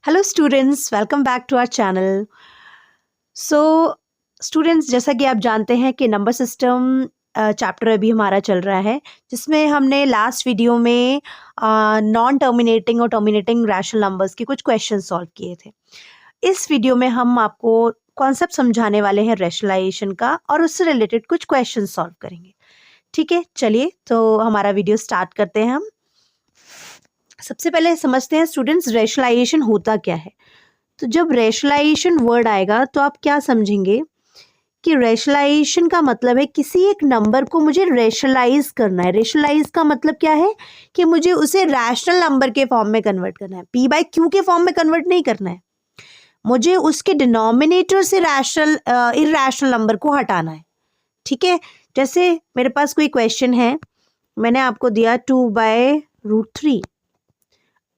Hello students, welcome back to our channel. So students, जैसा कि आप जानते हैं कि नंबर सिस्टम चैप्टर अभी हमारा चल रहा है, जिसमें हमने लास्ट वीडियो में नॉन टर्मिनेटिंग और टर्मिनेटिंग रैशनल नंबर्स के कुछ क्वेश्चन सॉल्व किए थे। इस वीडियो में हम आपको कॉन्सेप्ट समझाने वाले हैं रैशनलाइजेशन का, और उससे रिलेटेड कुछ क्वेश्चन सॉल्व करेंगे। ठीक है, चलिए तो हमारा वीडियो स्टार्ट करते हैं। हम सबसे पहले समझते हैं स्टूडेंट्स, रैशनलाइजेशन होता क्या है। तो जब रैशनलाइजेशन वर्ड आएगा तो आप क्या समझेंगे कि रैशनलाइजेशन का मतलब है किसी एक नंबर को मुझे रैशनलाइज करना है। रैशनलाइज का मतलब क्या है कि मुझे उसे रैशनल नंबर के फॉर्म में कन्वर्ट करना है, पी बाई क्यू के फॉर्म में कन्वर्ट नहीं करना है। मुझे उसके डिनोमिनेटर से इरैशनल नंबर को हटाना है। ठीक है, जैसे मेरे पास कोई क्वेश्चन है, मैंने आपको दिया 2/√3।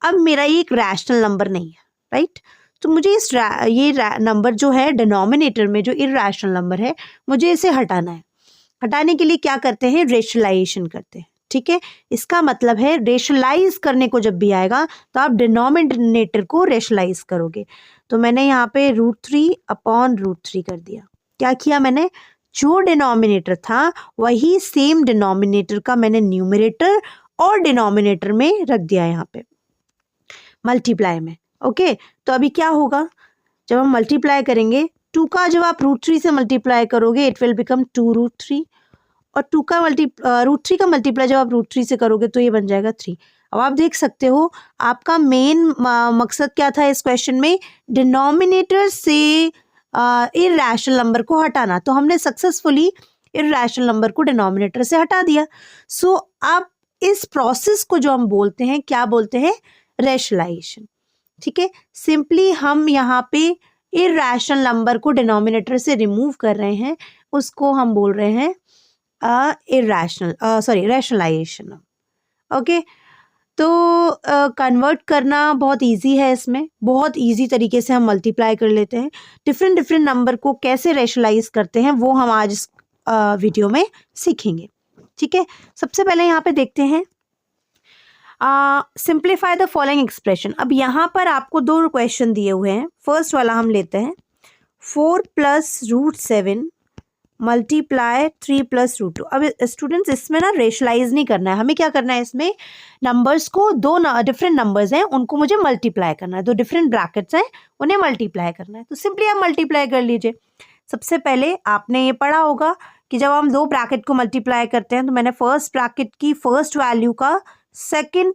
अब मेरा ये एक रैशनल नंबर नहीं है, राइट। तो मुझे ये नंबर जो है डिनोमिनेटर में, जो इरैशनल नंबर है, मुझे इसे हटाना है। हटाने के लिए क्या करते हैं, रेशनलाइजेशन करते हैं। ठीक है, इसका मतलब है रेशनलाइज करने को जब भी आएगा तो आप डिनोमिनेटर को रेशनलाइज करोगे। तो मैंने यहाँ पे √3/√3 कर दिया। क्या किया मैंने, जो डिनोमिनेटर था वही सेम डिनोमिनेटर का मैंने न्यूमरेटर और डिनोमिनेटर में रख दिया, यहाँ पे मल्टीप्लाई में। ओके, तो अभी क्या होगा, जब हम मल्टीप्लाई करेंगे, 2 का जब आप √3 से मल्टीप्लाई करोगे इट विल बिकम 2√3, और 2 का √3 का मल्टीप्लाई जब आप √3 से करोगे तो ये बन जाएगा 3। अब आप देख सकते हो आपका मेन मकसद क्या था इस क्वेश्चन में, डिनोमिनेटर से इरैशनल नंबर को हटाना। तो हमने सक्सेसफुली इरैशनल नंबर को डिनोमिनेटर से हटा दिया। सो अब इस प्रोसेस को जो हम बोलते हैं, क्या बोलते हैं, रैशनलाइजेशन। ठीक है, सिंपली हम यहाँ पे इरैशनल नंबर को डिनोमिनेटर से रिमूव कर रहे हैं, उसको हम बोल रहे हैं रैशनलाइजेशन। ओके, तो कन्वर्ट करना बहुत इजी है। इसमें बहुत इजी तरीके से हम मल्टीप्लाई कर लेते हैं। डिफरेंट डिफरेंट नंबर को कैसे रैशनलाइज करते हैं वो हम आज इस वीडियो में सीखेंगे। ठीक है, सबसे पहले यहाँ पे देखते हैं सिंप्लीफाई द फॉलोइंग एक्सप्रेशन। अब यहाँ पर आपको 2 क्वेश्चन दिए हुए हैं। फर्स्ट वाला हम लेते हैं, 4 + √7 मल्टीप्लाई 3 + √2। अब स्टूडेंट्स, इसमें ना रेशनलाइज नहीं करना है, हमें क्या करना है, इसमें नंबर्स को, 2 डिफरेंट नंबर्स हैं उनको मुझे मल्टीप्लाई करना है, 2 डिफरेंट ब्रैकेट्स हैं उन्हें मल्टीप्लाई करना है। तो सिंपली आप मल्टीप्लाई कर लीजिए। सबसे पहले आपने ये पढ़ा होगा कि जब हम 2 ब्रैकेट को मल्टीप्लाई करते हैं तो मैंने फर्स्ट ब्रैकेट की फर्स्ट वैल्यू का सेकेंड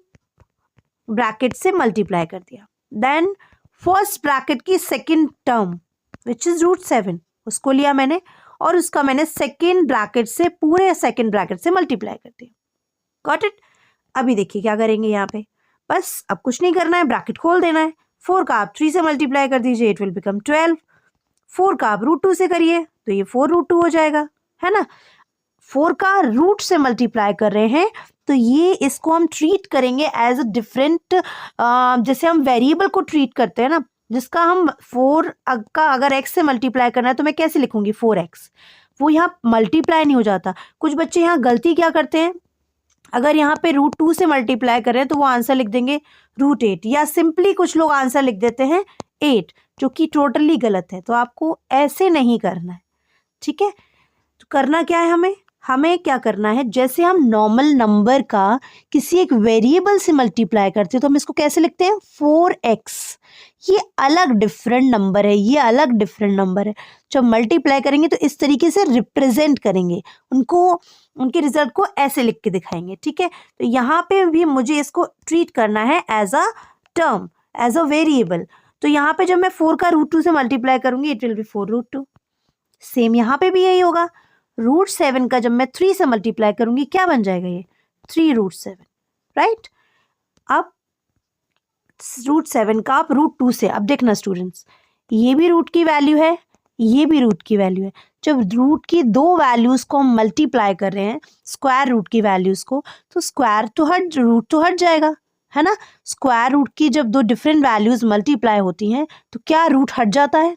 ब्रैकेट से मल्टीप्लाई कर दिया, देन फर्स्ट ब्रैकेट की सेकेंड टर्म विच इज √7 उसको लिया मैंने, और उसका मैंने सेकेंड ब्रैकेट से, पूरे सेकेंड ब्रैकेट से मल्टीप्लाई कर दिया। Got it. अभी देखिए क्या करेंगे यहाँ पे, बस अब कुछ नहीं करना है, ब्रैकेट खोल देना है। 4 का आप 3 से मल्टीप्लाई कर दीजिए, इट विल बिकम 12। 4 का आप √2 से करिए तो ये 4√2 हो जाएगा, है ना। 4 का रूट से मल्टीप्लाई कर रहे हैं तो ये, इसको हम ट्रीट करेंगे एज अ डिफरेंट, जैसे हम वेरिएबल को ट्रीट करते हैं ना, जिसका हम 4 का अगर x से मल्टीप्लाई करना है तो मैं कैसे लिखूंगी, 4x। वो यहाँ मल्टीप्लाई नहीं हो जाता। कुछ बच्चे यहाँ गलती क्या करते हैं, अगर यहाँ पे √2 से मल्टीप्लाई कर रहे हैं तो वो आंसर लिख देंगे √8, या सिंपली कुछ लोग आंसर लिख देते हैं 8, जो कि टोटली गलत है। तो आपको ऐसे नहीं करना है। ठीक है, तो करना क्या है, हमें क्या करना है, जैसे हम नॉर्मल नंबर का किसी एक वेरिएबल से मल्टीप्लाई करते हैं तो हम इसको कैसे लिखते हैं, 4x। ये अलग डिफरेंट नंबर है, ये अलग डिफरेंट नंबर है। जब मल्टीप्लाई करेंगे तो इस तरीके से रिप्रेजेंट करेंगे उनको, उनके रिजल्ट को ऐसे लिख के दिखाएंगे। ठीक है, तो यहाँ पे भी मुझे इसको ट्रीट करना है as a term, as a variable. तो यहाँ पे जब मैं 4 का √2 से मल्टीप्लाई करूंगी इट विल बी 4√2। सेम यहाँ पे भी यही होगा। √7 का जब मैं 3 से मल्टीप्लाई करूंगी क्या बन जाएगा, ये 3√7, राइट। अब √7 का आप √2 से, अब देखना स्टूडेंट्स, ये भी रूट की वैल्यू है, ये भी रूट की वैल्यू है। जब रूट की 2 वैल्यूज को हम मल्टीप्लाई कर रहे हैं, स्क्वायर रूट की वैल्यूज को, तो स्क्वायर तो रूट तो हट जाएगा, है ना। स्क्वायर रूट की जब 2 डिफरेंट वैल्यूज मल्टीप्लाई होती हैं तो क्या रूट हट जाता है,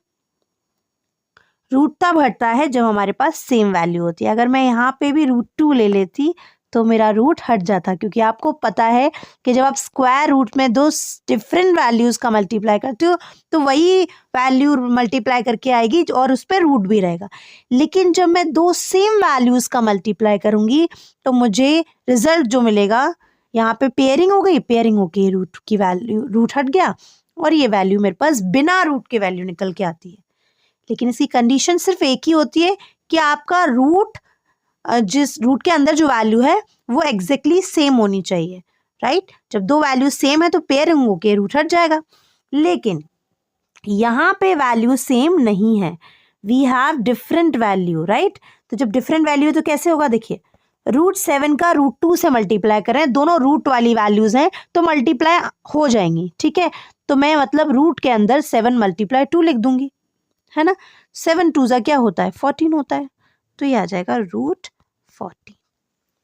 रूट तब हटता है जब हमारे पास सेम वैल्यू होती है। अगर मैं यहाँ पे भी √2 ले लेती तो मेरा रूट हट जाता, क्योंकि आपको पता है कि जब आप स्क्वायर रूट में दो डिफरेंट वैल्यूज़ का मल्टीप्लाई करते हो तो वही वैल्यू मल्टीप्लाई करके आएगी और उस पर रूट भी रहेगा। लेकिन जब मैं दो सेम वैल्यूज़ का मल्टीप्लाई करूँगी तो मुझे रिजल्ट जो मिलेगा, यहाँ पे पेयरिंग हो गई, पेयरिंग होके रूट की वैल्यू, रूट हट गया और ये वैल्यू मेरे पास बिना रूट के वैल्यू निकल के आती है। लेकिन इसकी कंडीशन सिर्फ एक ही होती है कि आपका रूट, जिस रूट के अंदर जो वैल्यू है वो एग्जैक्टली सेम होनी चाहिए, राइट। जब दो वैल्यू सेम है तो पेयरिंग होके रूट हट जाएगा। लेकिन यहाँ पे वैल्यू सेम नहीं है, we have different value, right. तो जब डिफरेंट वैल्यू है तो कैसे होगा, देखिए √7 का √2 से मल्टीप्लाई करें, दोनों रूट वाली वैल्यूज हैं तो मल्टीप्लाई हो जाएंगी, ठीक है। तो मैं मतलब रूट के अंदर 7 × 2 लिख दूंगी, है ना। 7 2 क्या होता है, 14 होता है, तो ये आ जाएगा √14।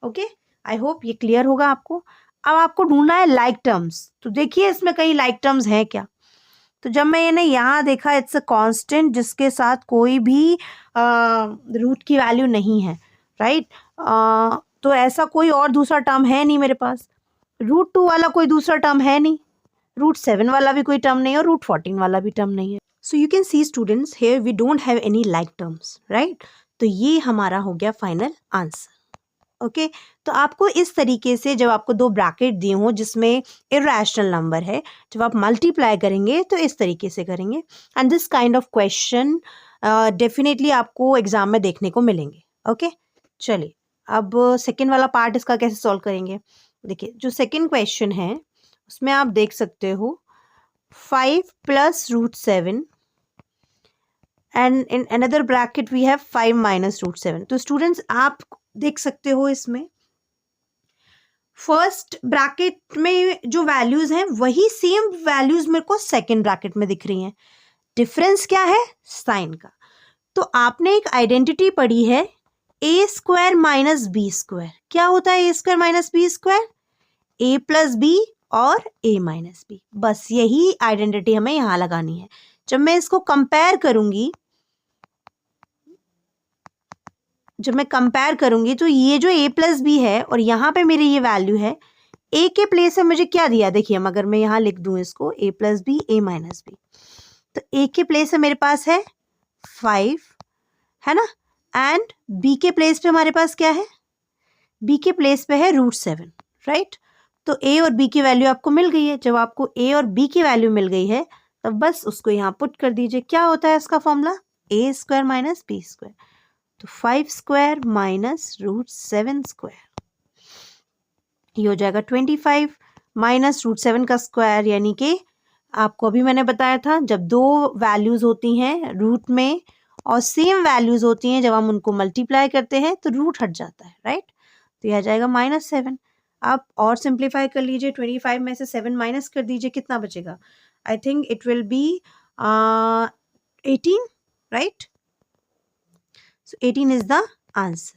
ओके, आई होप ये क्लियर होगा आपको। अब आपको ढूंढना है लाइक टर्म्स, तो देखिए इसमें कई लाइक टर्म्स हैं क्या। तो जब मैंने यहाँ देखा इट्स अ कांस्टेंट जिसके साथ कोई भी रूट की वैल्यू नहीं है, राइट। तो ऐसा कोई और दूसरा टर्म है नहीं मेरे पास, √2 वाला कोई दूसरा टर्म है नहीं, √7 वाला भी कोई टर्म नहीं है और √14 वाला भी टर्म नहीं है। So you can see students, here we don't have any like terms, right. तो ये हमारा हो गया फाइनल आंसर। ओके, तो आपको इस तरीके से, जब आपको दो ब्रैकेट दिए हों जिसमें इरेशनल नंबर है, जब आप मल्टीप्लाई करेंगे तो इस तरीके से करेंगे। And this kind of question definitely आपको एग्जाम में देखने को मिलेंगे। ओके, चलिए अब सेकेंड वाला पार्ट इसका कैसे सॉल्व करेंगे। देखिए जो सेकेंड क्वेश्चन है उसमें आप देख सकते हो 5 + √7 and in another bracket we have 5 - √7। तो स्टूडेंट्स आप देख सकते हो इसमें फर्स्ट ब्रैकेट में जो वैल्यूज हैं वही सेम वैल्यूज मेरे को सेकंड ब्रैकेट में दिख रही हैं। डिफरेंस क्या है, साइन का। तो आपने एक आइडेंटिटी पढ़ी है a² - b²। क्या होता है a² - b²? a + b और a - b, बस यही आइडेंटिटी हमें यहां लगानी है। जब मैं इसको कंपेयर करूंगी, तो ये जो a + b है और यहाँ पे मेरी ये वैल्यू है, a के प्लेस में मुझे क्या दिया, देखिए अगर मैं यहाँ लिख दूं इसको a + b a - b, तो a के प्लेस में मेरे पास है 5, है ना। एंड b के प्लेस पे हमारे पास क्या है, b के प्लेस पे है √7, राइट। तो a और b की वैल्यू आपको मिल गई है। जब आपको a और b की वैल्यू मिल गई है तब बस उसको यहाँ पुट कर दीजिए। क्या होता है इसका फॉर्मूला, a² - b²। तो 5² - √7², ये हो जाएगा 25 माइनस √7 का स्क्वायर, यानी कि आपको अभी मैंने बताया था जब दो वैल्यूज होती हैं रूट में और सेम वैल्यूज होती हैं, जब हम उनको मल्टीप्लाई करते हैं तो रूट हट जाता है, राइट। तो यह आ जाएगा -7। आप और सिंप्लीफाई कर लीजिए, 25 में से 7 माइनस कर दीजिए, कितना बचेगा, I think it will be 18, right. So 18 is the answer.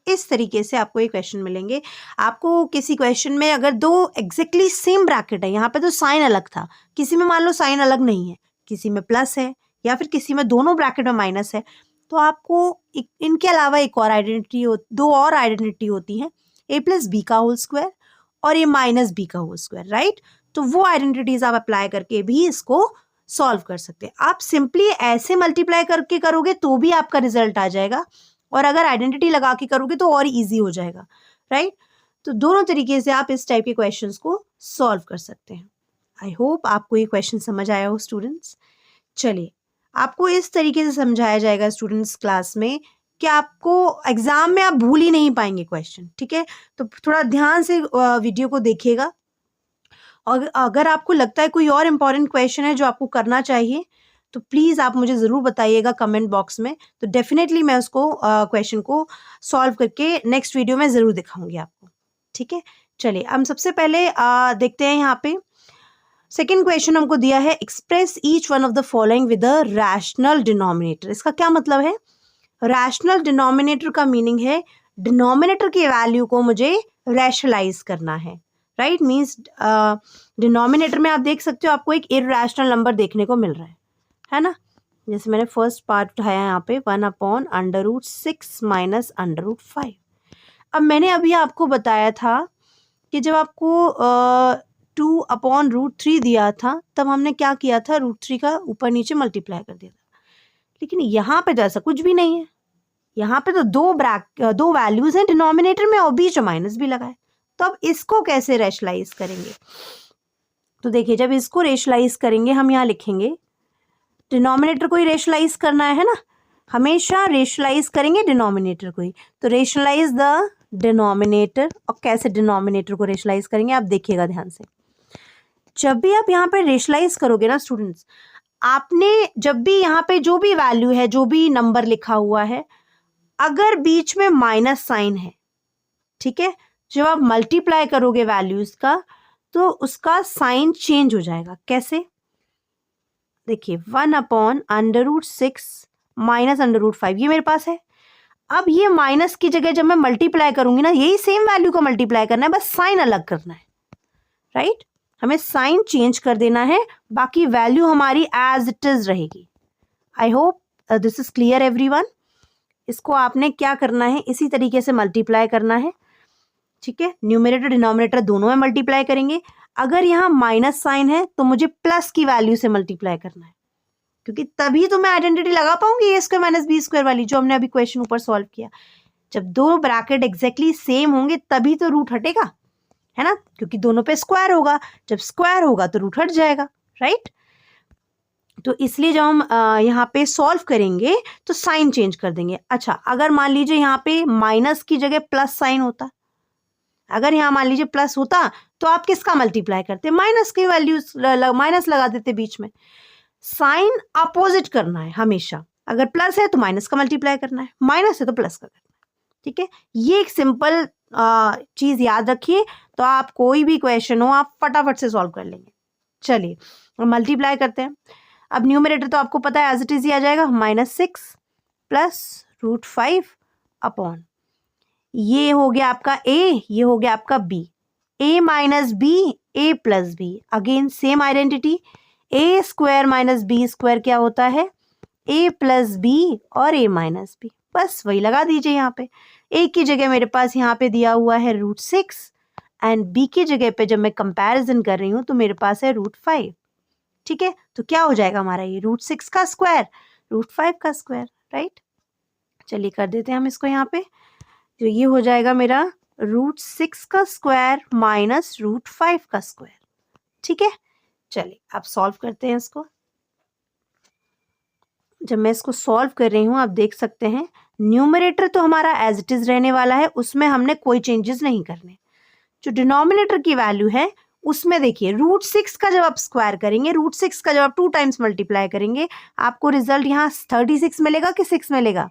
इस तरीके से आपको ये क्वेश्चन मिलेंगे। आपको किसी क्वेश्चन में अगर दो एग्जैक्टली सेम ब्रैकेट है, यहाँ पे तो साइन अलग था, किसी में मान लो साइन अलग नहीं है, किसी में प्लस है या फिर किसी में दोनों ब्रैकेट में माइनस है, तो आपको इनके अलावा एक और आइडेंटिटी, दो और आइडेंटिटी होती हैं, a + b का होल स्क्वायर और a - b का होल स्क्वायर, राइट। तो वो आइडेंटिटीज आप अप्लाई करके भी इसको सॉल्व कर सकते हैं। आप सिंपली ऐसे मल्टीप्लाई करके करोगे तो भी आपका रिजल्ट आ जाएगा, और अगर आइडेंटिटी लगा के करोगे तो और इजी हो जाएगा, राइट। तो दोनों तरीके से आप इस टाइप के क्वेश्चंस को सॉल्व कर सकते हैं। आई होप आपको ये क्वेश्चन समझ आया हो स्टूडेंट्स। चलिए आपको इस तरीके से समझाया जाएगा स्टूडेंट्स क्लास में कि आपको एग्जाम में आप भूल ही नहीं पाएंगे क्वेश्चन, ठीक है। तो थोड़ा ध्यान से वीडियो को देखिएगा, और अगर आपको लगता है कोई और इम्पॉर्टेंट क्वेश्चन है जो आपको करना चाहिए तो प्लीज़ आप मुझे ज़रूर बताइएगा कमेंट बॉक्स में, तो डेफिनेटली मैं उसको क्वेश्चन को सॉल्व करके नेक्स्ट वीडियो में ज़रूर दिखाऊंगी आपको, ठीक है। चलिए हम सबसे पहले देखते हैं यहाँ पे सेकेंड क्वेश्चन हमको दिया है, express each one of the following with a rational denominator. इसका क्या मतलब है, रैशनल डिनोमिनेटर का मीनिंग है डिनोमिनेटर की वैल्यू को मुझे रैशनलाइज करना है, राइट। मीन्स डिनोमिनेटर में आप देख सकते हो आपको एक इरैशनल नंबर देखने को मिल रहा है ना। जैसे मैंने फर्स्ट पार्ट उठाया यहाँ पे 1/√6 - √5। अब मैंने अभी आपको बताया था कि जब आपको 2/√3 दिया था, तब हमने क्या किया था, √3 का ऊपर नीचे मल्टीप्लाई कर दिया था। लेकिन यहाँ पे तो ऐसा कुछ भी नहीं है। यहाँ पे तो दो वैल्यूज हैं डिनोमिनेटर में और बीच में माइनस भी लगा है। तो अब इसको कैसे रेशलाइज करेंगे? तो देखिए, जब इसको रेशलाइज करेंगे हम यहाँ लिखेंगे, डिनोमिनेटर को ही रेशलाइज करना है ना, हमेशा रेशलाइज करेंगे डिनोमिनेटर को ही। तो रेशलाइज द डिनोमिनेटर। और कैसे डिनोमिनेटर को रेशलाइज करेंगे आप देखिएगा ध्यान से। जब भी आप यहाँ पे रेशलाइज करोगे ना स्टूडेंट्स, आपने जब भी यहाँ पे जो भी वैल्यू है, जो भी नंबर लिखा हुआ है, अगर बीच में माइनस साइन है, ठीक है, जब आप मल्टीप्लाई करोगे वैल्यूज का तो उसका साइन चेंज हो जाएगा। कैसे? देखिए, 1/√6 माइनस √5 ये मेरे पास है। अब ये माइनस की जगह जब मैं मल्टीप्लाई करूंगी ना, यही सेम वैल्यू को मल्टीप्लाई करना है, बस साइन अलग करना है, राइट? हमें साइन चेंज कर देना है, बाकी वैल्यू हमारी एज इट इज रहेगी। I hope this is clear everyone. इसको आपने क्या करना है, इसी तरीके से मल्टीप्लाई करना है, ठीक है। न्यूमरेटर डिनोमिनेटर दोनों में मल्टीप्लाई करेंगे। अगर यहाँ माइनस साइन है तो मुझे प्लस की वैल्यू से मल्टीप्लाई करना है, क्योंकि तभी तो मैं आइडेंटिटी लगा पाऊंगी a² - b² वाली, जो हमने अभी क्वेश्चन ऊपर सॉल्व किया। जब दो ब्रैकेट एग्जैक्टली सेम होंगे तभी तो रूट हटेगा, है ना, क्योंकि दोनों पे स्क्वायर होगा। जब स्क्वायर होगा तो रूट हट जाएगा, राइट? तो इसलिए जब हम यहाँ पे सॉल्व करेंगे तो साइन चेंज कर देंगे। अच्छा, अगर मान लीजिए यहाँ पे माइनस की जगह प्लस साइन होता, अगर यहाँ मान लीजिए प्लस होता तो आप किसका मल्टीप्लाई करते? माइनस की वैल्यू, माइनस लगा देते बीच में। साइन अपोजिट करना है हमेशा। अगर प्लस है तो माइनस का मल्टीप्लाई करना है, माइनस है तो प्लस का करना है, ठीक है। ये एक सिंपल चीज याद रखिए, तो आप कोई भी क्वेश्चन हो आप फटाफट से सॉल्व कर लेंगे। चलिए मल्टीप्लाई करते हैं। अब न्यूमरेटर तो आपको पता है एज इट इज ही आ जाएगा, -6 प्लस √5 अपॉन, ये हो गया आपका a, ये हो गया आपका b। a minus b, a plus b, again same identity, a² - b² क्या होता है? a प्लस b और a माइनस b। बस वही लगा दीजिए यहाँ पे। a की जगह मेरे पास यहाँ पे दिया हुआ है √6 एंड b की जगह पे जब मैं कंपैरिजन कर रही हूँ तो मेरे पास है √5, ठीक है। तो क्या हो जाएगा हमारा ये? √6 का स्क्वायर, √5 का स्क्वायर, राइट? चलिए कर देते हैं हम इसको यहाँ पे। तो ये हो जाएगा मेरा √6 का स्क्वायर माइनस √5 का स्क्वायर, ठीक है। चलिए अब सॉल्व करते हैं इसको। जब मैं इसको सॉल्व कर रही हूँ आप देख सकते हैं, न्यूमरेटर तो हमारा एज इट इज रहने वाला है, उसमें हमने कोई चेंजेस नहीं करने। जो डिनोमिनेटर की वैल्यू है उसमें देखिए, √6 का जब आप स्क्वायर करेंगे, √6 का जब आप 2 टाइम्स मल्टीप्लाई करेंगे, आपको रिजल्ट यहाँ 36 मिलेगा कि 6 मिलेगा?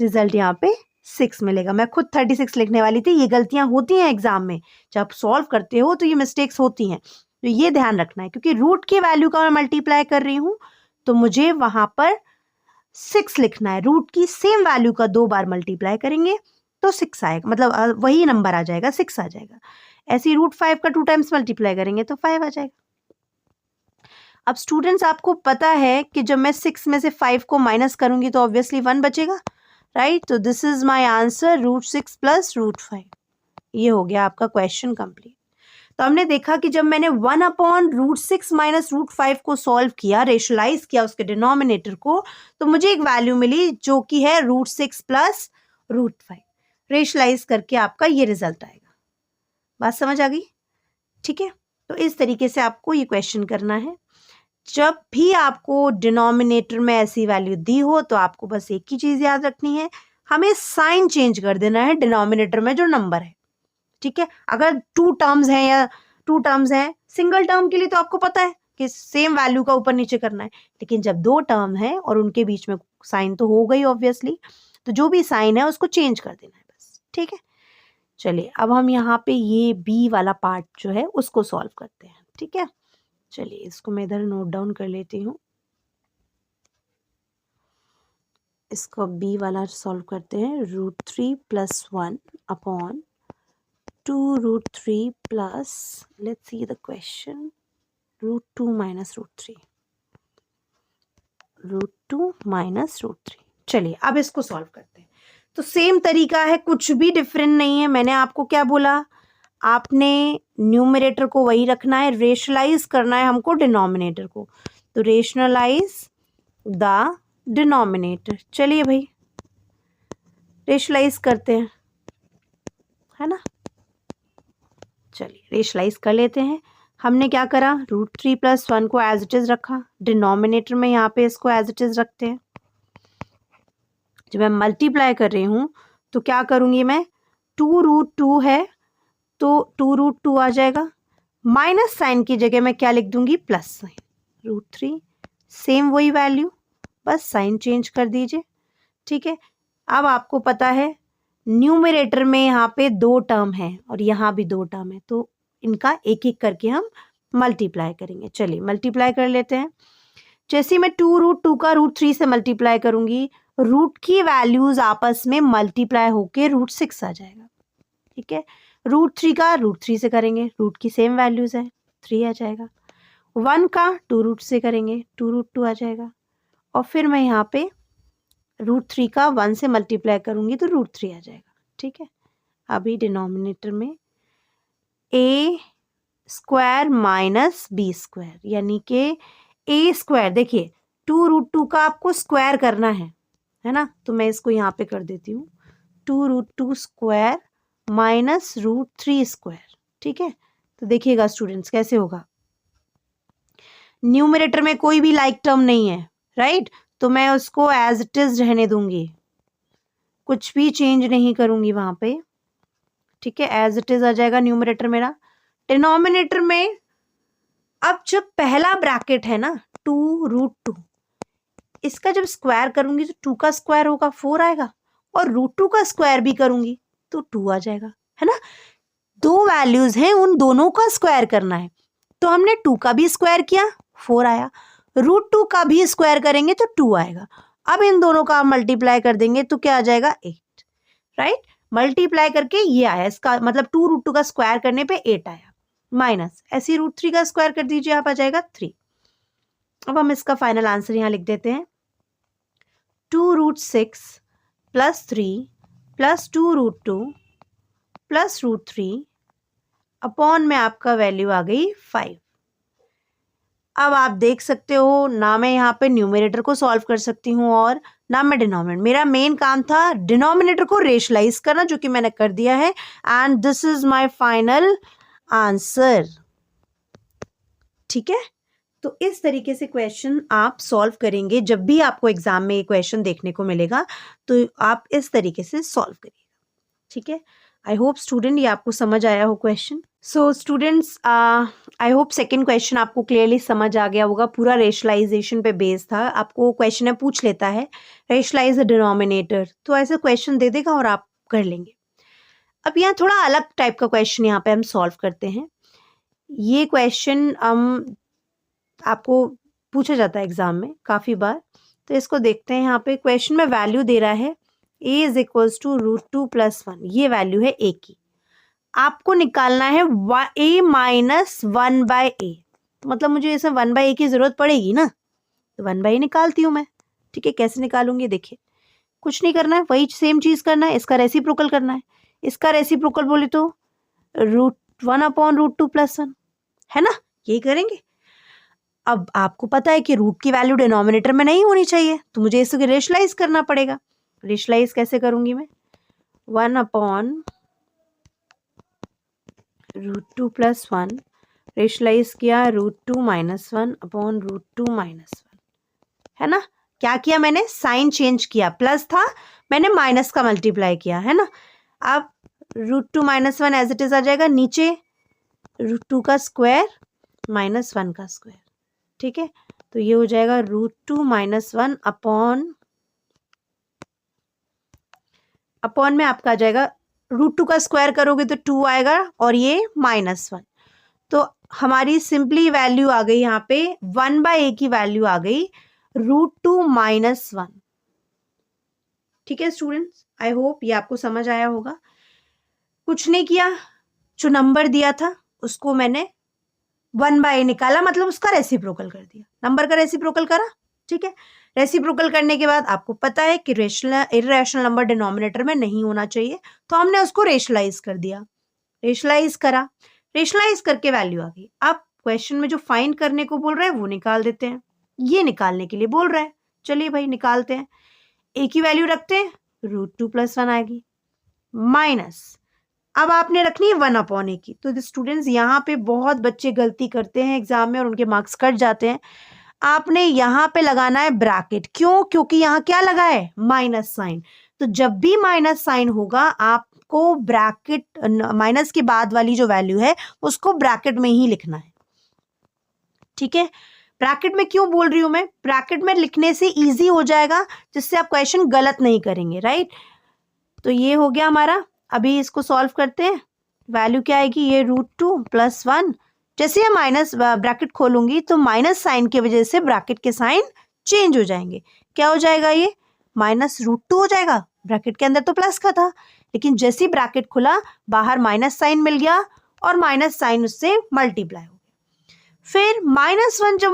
रिजल्ट यहाँ पे 6 मिलेगा। मैं खुद 36 लिखने वाली थी। ये गलतियां होती हैं एग्जाम में, जब आप सॉल्व करते हो तो ये मिस्टेक्स होती हैं, तो ये ध्यान रखना है, क्योंकि रूट की वैल्यू का मैं मल्टीप्लाई कर रही हूँ तो मुझे वहां पर 6 लिखना है। रूट की सेम वैल्यू का 2 बार मल्टीप्लाई करेंगे तो 6 आएगा, मतलब वही नंबर आ जाएगा, 6 आ जाएगा। ऐसे ही √5 का 2 टाइम्स मल्टीप्लाई करेंगे तो 5 आ जाएगा। अब स्टूडेंट्स आपको पता है कि जब मैं 6 में से 5 को माइनस करूंगी तो ऑब्वियसली 1 बचेगा, राइट? तो this is my answer, √6 plus √5। ये हो गया आपका क्वेश्चन कंप्लीट। तो हमने देखा कि जब मैंने 1/√6 माइनस √5 को सॉल्व किया, रेशलाइज किया उसके डिनोमिनेटर को, तो मुझे एक वैल्यू मिली जो कि है √6 प्लस √5। रेशलाइज करके आपका ये रिजल्ट आएगा। बात समझ आ गई? ठीक है, तो इस तरीके से आपको ये क्वेश्चन करना है। जब भी आपको डिनोमिनेटर में ऐसी वैल्यू दी हो तो आपको बस एक ही चीज याद रखनी है, हमें साइन चेंज कर देना है डिनोमिनेटर में जो नंबर है, ठीक है। अगर 2 टर्म्स हैं या 2 टर्म्स हैं, सिंगल टर्म के लिए तो आपको पता है कि सेम वैल्यू का ऊपर नीचे करना है, लेकिन जब 2 टर्म है और उनके बीच में साइन तो हो गई ऑब्वियसली, तो जो भी साइन है उसको चेंज कर देना है बस, ठीक है। चलिए अब हम यहाँ पे ये बी वाला पार्ट जो है उसको सॉल्व करते हैं, ठीक है। चलिए इसको मैं इधर नोट डाउन कर लेती हूँ। इसको बी वाला सॉल्व करते हैं। √3 + 1 upon 2√3 plus, let's see the question, √2 - √3, √2 - √3। चलिए अब इसको सॉल्व करते हैं। तो सेम तरीका है, कुछ भी डिफरेंट नहीं है। मैंने आपको क्या बोला, आपने न्यूमरेटर को वही रखना है, रेशनलाइज करना है हमको डिनोमिनेटर को। तो रेशनलाइज द डिनोमिनेटर। चलिए भाई रेशनलाइज करते हैं, है ना। चलिए रेशनलाइज कर लेते हैं। हमने क्या करा, √3 + 1 को एज इट इज रखा डिनोमिनेटर में, यहाँ पे इसको एज इट इज रखते हैं। जब मैं मल्टीप्लाई कर रही हूँ तो क्या करूँगी मैं, 2√2 है तो 2√2 आ जाएगा, माइनस साइन की जगह मैं क्या लिख दूंगी, प्लस साइन। √3 सेम वही वैल्यू, बस साइन चेंज कर दीजिए, ठीक है। अब आपको पता है न्यूमरेटर में यहाँ पे 2 टर्म है और यहाँ भी 2 टर्म है, तो इनका एक एक करके हम मल्टीप्लाई करेंगे। चलिए मल्टीप्लाई कर लेते हैं। जैसे मैं 2√2 का √3 से मल्टीप्लाई करूंगी, रूट की वैल्यूज आपस में मल्टीप्लाई होके √6 आ जाएगा, ठीक है। √3 का √3 से करेंगे, रूट की सेम वैल्यूज है, 3 आ जाएगा। 1 का 2 से करेंगे, 2√2 आ जाएगा। और फिर मैं यहाँ पे √3 का 1 से मल्टीप्लाई करूंगी तो √3 आ जाएगा, ठीक है। अभी डिनोमिनेटर में a² - b², यानी कि a², देखिए 2√2 का आपको स्क्वायर करना है ना। तो मैं इसको यहाँ पे कर देती हूँ, 2√2² - √3², ठीक है। तो देखिएगा स्टूडेंट्स कैसे होगा, न्यूमरेटर में कोई भी लाइक टर्म नहीं है, राइट। तो मैं उसको एज इट इज रहने दूंगी, कुछ भी चेंज नहीं करूंगी वहां पे, ठीक है। एज इट इज आ जाएगा न्यूमरेटर मेरा। डिनोमिनेटर में अब जब पहला ब्रैकेट है ना 2√2, इसका जब स्क्वायर करूंगी तो 2 का स्क्वायर होगा 4 आएगा, और √2 का स्क्वायर भी करूंगी तो 2 आ जाएगा, है ना। 2 वैल्यूज हैं, उन दोनों का स्क्वायर करना है। तो हमने 2 का भी स्क्वायर किया, 4 आया, √2 का भी स्क्वायर करेंगे तो 2 आएगा। अब इन दोनों का मल्टीप्लाई कर देंगे तो क्या आ जाएगा, 8, राइट। मल्टीप्लाई करके ये आया, इसका मतलब 2√2 का स्क्वायर करने पे 8 आया, माइनस ऐसे √3 का स्क्वायर कर दीजिए, आप आ जाएगा 3। अब हम इसका फाइनल आंसर यहाँ लिख देते हैं, 2√6 + 3 + 2√2 + √3 अपॉन में आपका वैल्यू आ गई 5। अब आप देख सकते हो ना, मैं यहाँ पे न्यूमरेटर को सॉल्व कर सकती हूँ और ना मैं डिनोमिनेटर। मेरा मेन काम था डिनोमिनेटर को रेशनलाइज करना, जो कि मैंने कर दिया है, and this is my final answer, ठीक है। तो इस तरीके से क्वेश्चन आप सॉल्व करेंगे, जब भी आपको एग्जाम में ये क्वेश्चन देखने को मिलेगा तो आप इस तरीके से सॉल्व करिएगा, ठीक है। आई होप स्टूडेंट ये आपको समझ आया हो question. So students I hope second question आपको क्लियरली समझ आ गया होगा, पूरा रेशनलाइजेशन पे बेस्ड था। आपको क्वेश्चन है पूछ लेता है रेशनलाइज द डिनोमिनेटर, तो ऐसे क्वेश्चन दे देगा और आप कर लेंगे। अब यहाँ थोड़ा अलग टाइप का क्वेश्चन यहाँ पे हम सॉल्व करते हैं। ये क्वेश्चन आपको पूछा जाता है एग्जाम में काफ़ी बार, तो इसको देखते हैं। यहाँ पे क्वेश्चन में वैल्यू दे रहा है a = √2 + 1, ये वैल्यू है a की। आपको निकालना है a - 1/a, तो मतलब मुझे इसमें 1/a की जरूरत पड़ेगी ना, तो 1/a निकालती हूँ मैं, ठीक है। कैसे निकालूंगी, देखिए कुछ नहीं करना है, वही सेम चीज करना है, इसका रेसिप्रोकल करना है। इसका रेसिप्रोकल बोले तो √1/√2 + 1, है ना, यही करेंगे। अब आपको पता है कि रूट की वैल्यू डिनोमिनेटर में नहीं होनी चाहिए, तो मुझे इसे रेशनलाइज करना पड़ेगा। रेशनलाइज कैसे करूंगी मैं, 1/√2 + 1, रेशनलाइज किया √2 - 1/√2 - 1, है ना। क्या किया मैंने, साइन चेंज किया, प्लस था मैंने माइनस का मल्टीप्लाई किया, है ना। अब √2 - 1 एज इट इज आ जाएगा, नीचे √2 का स्क्वायर -1 का स्क्वायर, ठीक है। तो ये हो जाएगा √2 - 1 अपॉन में आपका आ जाएगा, √2 का स्क्वायर करोगे तो 2 आएगा और ये -1, तो हमारी सिंपली वैल्यू आ गई यहाँ पे 1/a की वैल्यू आ गई √2 - 1, ठीक है स्टूडेंट्स। आई होप ये आपको समझ आया होगा। कुछ नहीं किया, जो नंबर दिया था उसको मैंने 1/a निकाला, मतलब उसका रेसिप्रोकल कर दिया, नंबर का रेसिप्रोकल करा, ठीक है। रेसिप्रोकल करने के बाद आपको पता है कि इर्रेशनल नंबर डिनोमिनेटर में नहीं होना चाहिए, तो हमने उसको रेशनलाइज कर दिया, रेशनलाइज करा, रेशनलाइज करके वैल्यू आ गई। अब क्वेश्चन में जो फाइंड करने को बोल रहा है वो निकाल देते हैं, ये निकालने के लिए बोल रहा है, चलिए भाई निकालते हैं। ए की वैल्यू रखते हैं, √2+1 आएगी, माइनस अब आपने रखनी है 1/a की। तो स्टूडेंट्स यहाँ पे बहुत बच्चे गलती करते हैं एग्जाम में और उनके मार्क्स कट जाते हैं। आपने यहाँ पे लगाना है ब्रैकेट, क्यों? क्योंकि यहाँ क्या लगा है? Minus sign. तो जब भी माइनस साइन होगा आपको ब्रैकेट माइनस के बाद वाली जो वैल्यू है उसको ब्रैकेट में ही लिखना है, ठीक है। ब्रैकेट में क्यों बोल रही हूं मैं? ब्रैकेट में लिखने से इजी हो जाएगा, जिससे आप क्वेश्चन गलत नहीं करेंगे, राइट। तो ये हो गया हमारा। अभी इसको सॉल्व करते हैं, वैल्यू क्या आएगी? ये √2+1। जैसे मैं माइनस ब्रैकेट खोलूंगी तो माइनस साइन की वजह से ब्रैकेट के साइन चेंज हो जाएंगे। क्या हो जाएगा? ये -√2 हो जाएगा। ब्रैकेट के अंदर तो प्लस का था, लेकिन जैसे ही ब्रैकेट खुला बाहर माइनस साइन मिल गया और माइनस साइन उससे मल्टीप्लाई हो गया। फिर -1 जब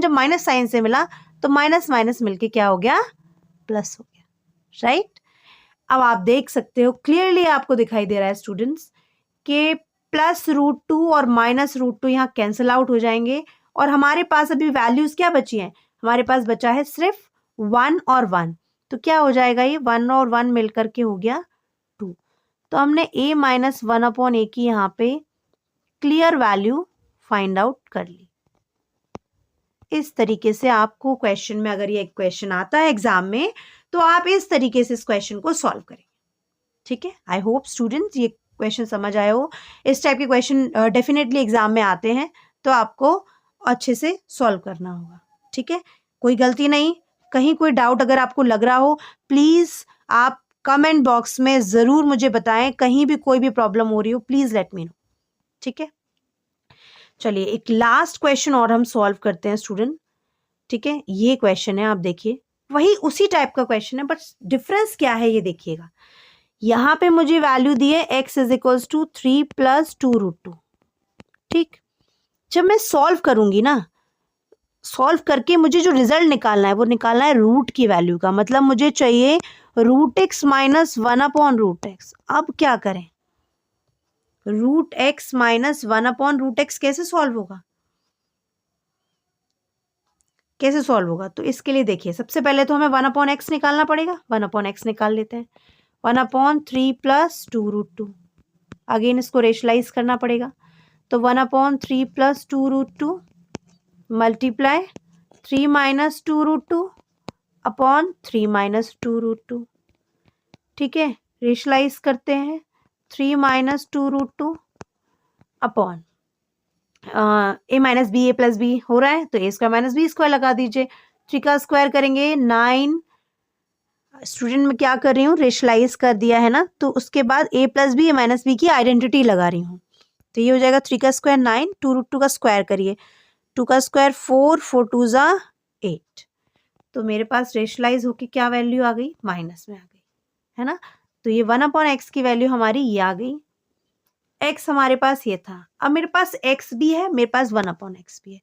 माइनस साइन से मिला तो माइनस माइनस मिलके क्या हो गया? प्लस हो गया, राइट। अब आप देख सकते हो क्लियरली, आपको दिखाई दे रहा है स्टूडेंट्स कि +√2 और -√2 यहाँ कैंसिल आउट हो जाएंगे और हमारे पास अभी वैल्यूज क्या बची हैं? हमारे पास बचा है सिर्फ 1 और 1। तो क्या हो जाएगा? ये 1 और 1 मिलकर के हो गया 2। तो हमने a - 1/a की यहाँ पे क्लियर वैल्यू फाइंड आउट कर ली। इस तरीके से आपको क्वेश्चन में, अगर ये क्वेश्चन आता है एग्जाम में, तो आप इस तरीके से इस क्वेश्चन को सॉल्व करेंगे, ठीक है। आई होप स्टूडेंट्स ये क्वेश्चन समझ आए हो। इस टाइप के क्वेश्चन डेफिनेटली एग्जाम में आते हैं, तो आपको अच्छे से सॉल्व करना होगा, ठीक है। कोई गलती नहीं, कहीं कोई डाउट अगर आपको लग रहा हो प्लीज आप कमेंट बॉक्स में जरूर मुझे बताएं। कहीं भी कोई भी प्रॉब्लम हो रही हो प्लीज लेट मी नो, ठीक है। चलिए एक लास्ट क्वेश्चन और हम सॉल्व करते हैं स्टूडेंट, ठीक है। ये क्वेश्चन है, आप देखिए वही उसी टाइप का क्वेश्चन है, बट डिफरेंस क्या है ये देखिएगा। यहाँ पे मुझे वैल्यू दी है x = 3 + 2√2, ठीक। जब मैं सॉल्व करूंगी ना, सॉल्व करके मुझे जो रिजल्ट निकालना है वो निकालना है रूट की वैल्यू का, मतलब मुझे चाहिए √x - 1/√x। अब क्या करें? √x - 1/√x कैसे सॉल्व होगा? कैसे सॉल्व होगा? तो इसके लिए देखिए, सबसे पहले तो हमें 1/x निकालना पड़ेगा। 1/x निकाल लेते हैं। 1/3 + 2√2। अगेन इसको रेशनलाइज करना पड़ेगा, तो 1/3 + 2√2 मल्टीप्लाई 3 - 2√2 अपॉन 3 - 2√2, ठीक है। रेशनलाइज करते हैं, 3 - 2√2 upon a - b a + b हो रहा है, तो a² - b² लगा दीजिए। 3 का स्क्वायर करेंगे 9। स्टूडेंट में क्या कर रही हूँ? रेशनलाइज कर दिया है ना, तो उसके बाद a + b a - b की आइडेंटिटी लगा रही हूँ। तो ये हो जाएगा 3 का स्क्वायर 9, 2√2 का स्क्वायर करिए, 2 का स्क्वायर 4, 4 2 = 8। तो मेरे पास रेशनलाइज होके क्या वैल्यू आ गई? माइनस में आ गई, है ना। तो ये 1/x की वैल्यू हमारी ये आ गई। x हमारे पास ये था, अब मेरे पास x भी है, मेरे पास 1/x भी है।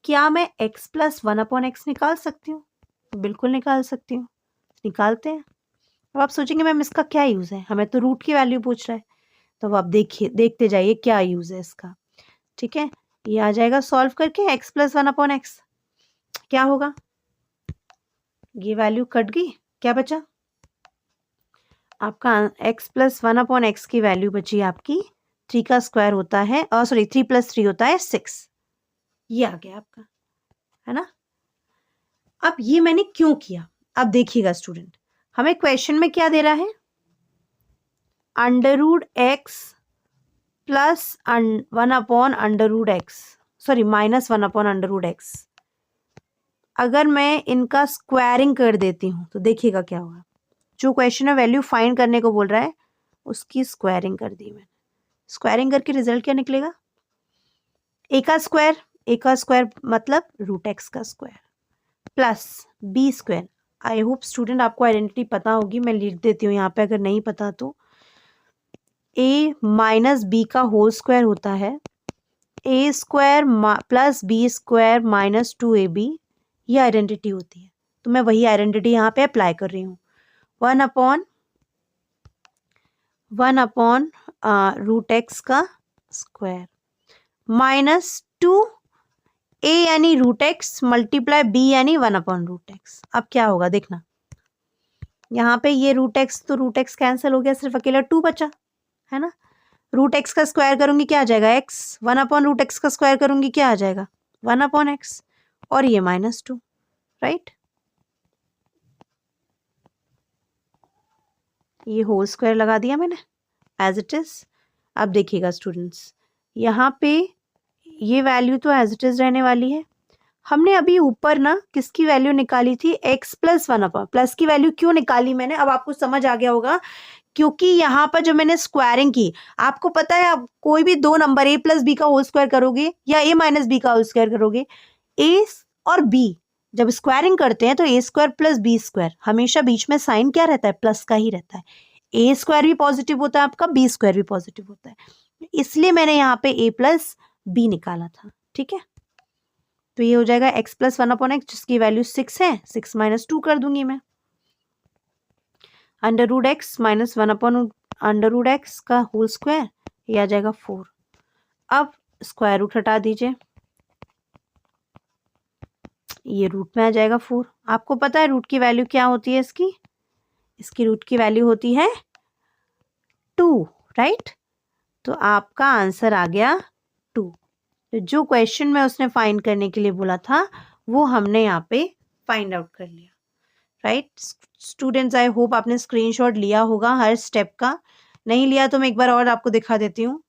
क्या मैं x + 1/x निकाल सकती हूँ? बिल्कुल निकाल सकती हूँ, निकालते हैं। अब आप सोचेंगे मैम इसका क्या यूज है, हमें तो रूट की वैल्यू पूछ रहा है। तो अब आप देखिए, देखते जाइए क्या यूज है इसका, ठीक है। ये आ जाएगा सॉल्व करके x + 1/x। क्या होगा? ये वैल्यू कट गई, क्या बचा? आपका x + 1/x की वैल्यू बची आपकी 3 का स्क्वायर होता है, सॉरी 3 + 3 होता है 6। ये आ गया आपका, है ना। अब ये मैंने क्यों किया? अब देखिएगा स्टूडेंट, हमें क्वेश्चन में क्या दे रहा है? √x + 1/√x, sorry -1/√x। अगर मैं इनका स्क्वायरिंग कर देती हूँ तो देखिएगा क्या होगा। जो क्वेश्चन में वैल्यू फाइंड करने को बोल रहा है उसकी स्क्वायरिंग कर दी मैंने। स्क्वायरिंग करके रिजल्ट क्या निकलेगा? a का स्क्वायर मतलब √x का square plus b²। I hope student आपको आइडेंटिटी पता होगी, मैं लिख देती हूँ यहाँ पे अगर नहीं पता तो। a - b का होल स्क्वायर होता है a² + b² - 2ab। ये आइडेंटिटी होती है, तो मैं वही आइडेंटिटी यहाँ पे अप्लाई कर रही हूँ। 1/(1/) रूट एक्स का स्क्वायर माइनस 2a यानी रूट एक्स मल्टीप्लाई b यानी 1/√x। अब क्या होगा देखना, यहाँ पे ये रूट एक्स तो रूट एक्स कैंसिल हो गया, सिर्फ अकेला 2 बचा है ना। रूट एक्स का स्क्वायर करूंगी क्या आ जाएगा x, 1/√x का स्क्वायर करूंगी क्या आ जाएगा 1/x, और ये -2, राइट। ये होल स्क्वायर लगा दिया मैंने एज इट इज। अब देखिएगा स्टूडेंट्स, यहाँ पे ये वैल्यू तो एज इट इज रहने वाली है। हमने अभी ऊपर ना किसकी वैल्यू निकाली थी, x + 1/, प्लस की वैल्यू क्यों निकाली मैंने, अब आपको समझ आ गया होगा। क्योंकि यहाँ पर जब मैंने स्क्वायरिंग की, आपको पता है आप कोई भी दो नंबर a + b का होल स्क्वायर करोगे या a - b का होल स्क्वायर करोगे, a और b जब स्क्वायरिंग करते हैं तो a² + b², हमेशा बीच में साइन क्या रहता है, प्लस का ही रहता है। a² भी पॉजिटिव होता है आपका, b² भी पॉजिटिव होता है, इसलिए मैंने यहाँ पे a + b निकाला था, ठीक है। तो ये हो जाएगा x + 1/x जिसकी वैल्यू 6 है, 6 - 2 कर दूंगी मैं, √x - 1/√x का होल स्क्वायर, ये आ जाएगा 4। अब स्क्वायर रूट हटा दीजिए, ये रूट में आ जाएगा 4। आपको पता है रूट की वैल्यू क्या होती है इसकी रूट की वैल्यू होती है 2, राइट। तो आपका आंसर आ गया 2। तो जो क्वेश्चन में उसने फाइंड करने के लिए बोला था वो हमने यहाँ पे फाइंड आउट कर लिया, राइट। स्टूडेंट्स आई होप आपने स्क्रीनशॉट लिया होगा हर स्टेप का, नहीं लिया तो मैं एक बार और आपको दिखा देती हूँ।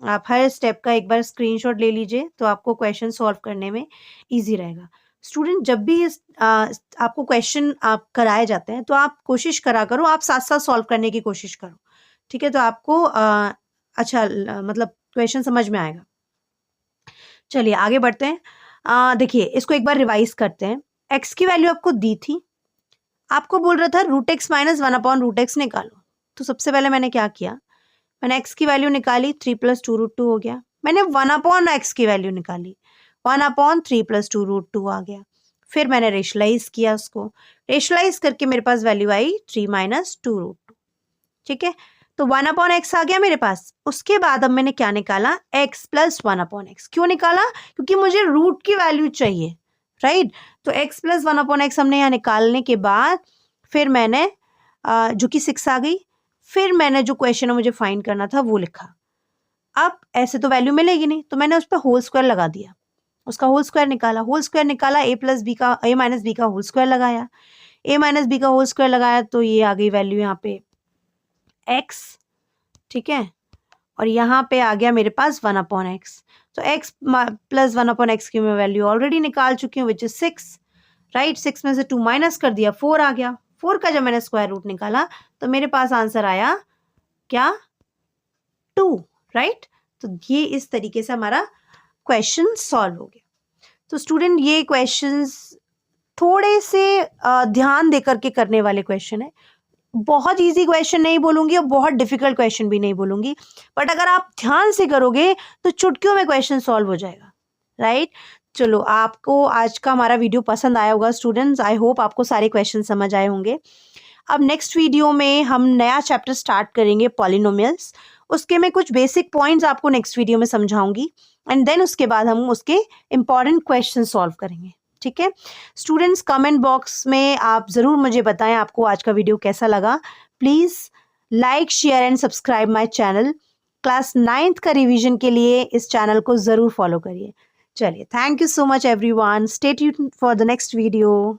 आप हर स्टेप का एक बार स्क्रीनशॉट ले लीजिए तो आपको क्वेश्चन सॉल्व करने में इजी रहेगा। स्टूडेंट जब भी आपको क्वेश्चन आप कराए जाते हैं तो आप कोशिश करा करो, आप साथ साथ सॉल्व करने की कोशिश करो, ठीक है। तो आपको अच्छा मतलब क्वेश्चन समझ में आएगा। चलिए आगे बढ़ते हैं। देखिए इसको एक बार रिवाइज करते हैं। x की वैल्यू आपको दी थी, आपको बोल रहा था √x - 1/√x निकालो। तो सबसे पहले मैंने क्या किया, मैंने x की वैल्यू निकाली, 3 + 2√2 हो गया। मैंने 1/x की वैल्यू निकाली, 1/3 + 2√2 आ गया। फिर मैंने रेशलाइज किया, उसको रेशलाइज करके मेरे पास वैल्यू आई 3 - 2√2, ठीक है। तो 1/x आ गया मेरे पास। उसके बाद अब मैंने क्या निकाला, x + 1/x। क्यों निकाला, क्योंकि मुझे रूट की वैल्यू चाहिए, राइट। तो x + 1/x हमने यहाँ निकालने के बाद फिर मैंने जो कि 6 आ गई, फिर मैंने जो क्वेश्चन मुझे फाइंड करना था वो लिखा। अब ऐसे तो वैल्यू मिलेगी नहीं, तो मैंने उस पर होल स्क्वायर लगा दिया, उसका होल स्क्वायर निकाला, a + b का a - b का होल स्क्वायर लगाया, a - b का होल स्क्वायर लगाया, तो ये आ गई वैल्यू यहाँ पे x, ठीक है। और यहाँ पे आ गया मेरे पास 1/x। तो x + 1/x की मैं वैल्यू ऑलरेडी निकाल चुकी हूँ, विच इज 6, राइट। 6 में से 2 माइनस कर दिया, 4 आ गया। 4 का जब मैंने स्क्वायर रूट निकाला तो मेरे पास आंसर आया क्या, 2, राइट। तो ये इस तरीके से हमारा क्वेश्चन सॉल्व हो गया। तो स्टूडेंट ये क्वेश्चंस थोड़े से ध्यान देकर के करने वाले क्वेश्चन है, बहुत इजी क्वेश्चन नहीं बोलूंगी और बहुत डिफिकल्ट क्वेश्चन भी नहीं बोलूंगी, बट अगर आप ध्यान से करोगे तो चुटकियों में क्वेश्चन सॉल्व हो जाएगा, राइट। चलो आपको आज का हमारा वीडियो पसंद आया होगा स्टूडेंट्स, आई होप आपको सारे क्वेश्चन समझ आए होंगे। अब नेक्स्ट वीडियो में हम नया चैप्टर स्टार्ट करेंगे पॉलिनोमियल्स, उसके मैं कुछ बेसिक पॉइंट्स आपको नेक्स्ट वीडियो में समझाऊंगी एंड देन उसके बाद हम उसके इंपॉर्टेंट क्वेश्चन सॉल्व करेंगे, ठीक है। स्टूडेंट्स कमेंट बॉक्स में आप ज़रूर मुझे बताएं आपको आज का वीडियो कैसा लगा। Please like share and subscribe my channel. Class 9th का रिवीजन के लिए इस चैनल को ज़रूर फॉलो करिए। चलिए, thank you so much everyone, stay tuned for the next video.